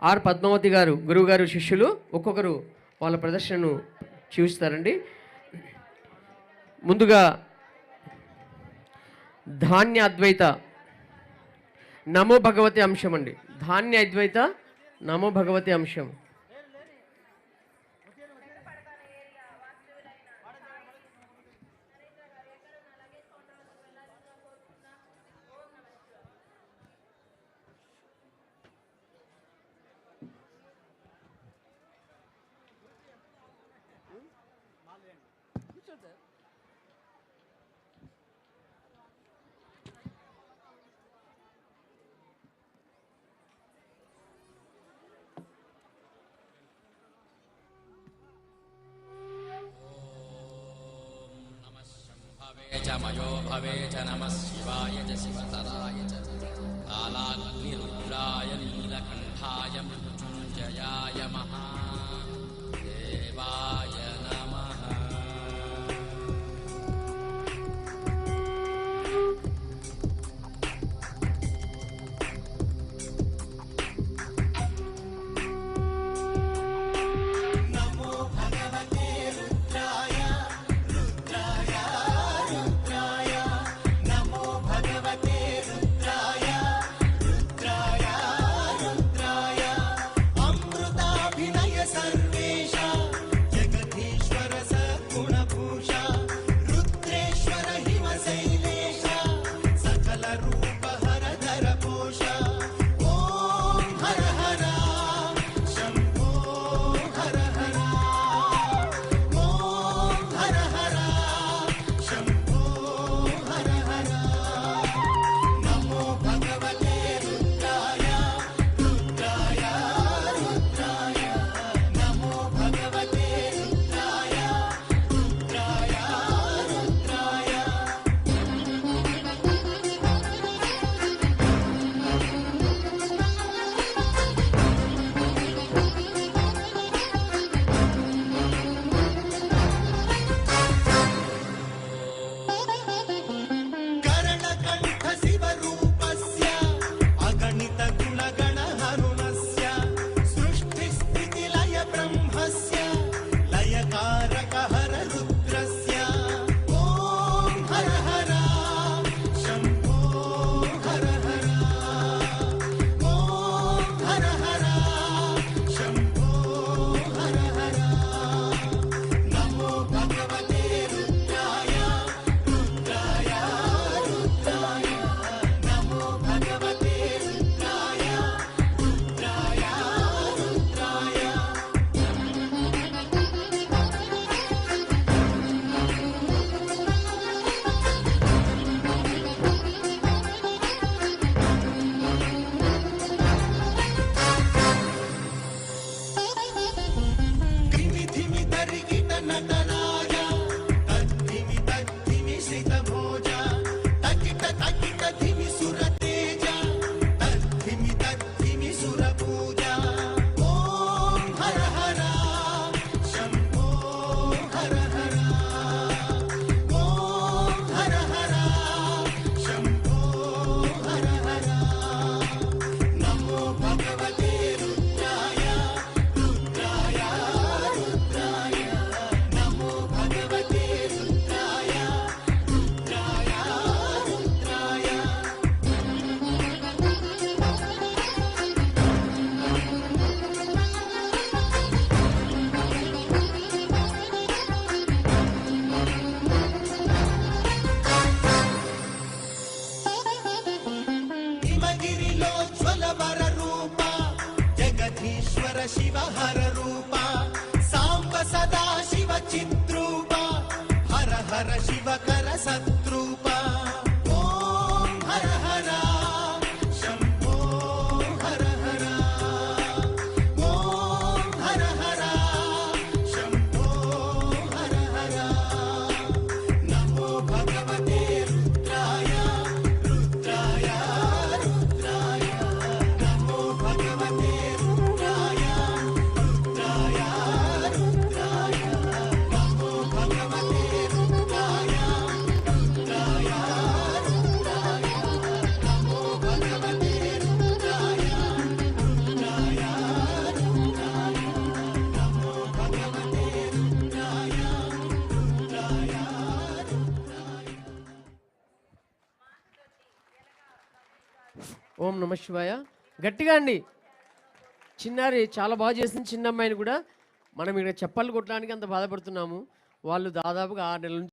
Are Padmavati గారు గురువు గారు శిష్యులు ఒక్కొక్కరు వాళ్ళ ప్రదర్శనను చూపిస్తారండి. ముందుగా ధాన్య అద్వైత నమో భగవతి అంశం అండి. ధాన్య అద్వైత నమో భగవతి అంశం. मयो भवे च नमः शिवाय च शिवतराय च कालाग्निरुद्राय नीलकण्ठाय मृत्युञ्जयाय महादेवाय नमः। शिव हर रूपा सांब सदा शिव चिद्रूपा हर हर शिव कर सत्रूपा ओम हर हर शंभो हर हर ओम हर हर शंभो हर हर नमो भगवते रुद्राय रुद्राय रुद्राय नमो भगवते रुद्राय रुद्राय रुद्राय नमो भगवते रुद्राय रुद्राय ఓం నమ శివాయ. గట్టిగా అండి. చిన్నారి చాలా బాగా చేసింది. చిన్న అమ్మాయిని కూడా మనం ఇక్కడ చెప్పలు కొట్టడానికి అంత బాధపడుతున్నాము. వాళ్ళు దాదాపుగా 6 నెలల నుంచి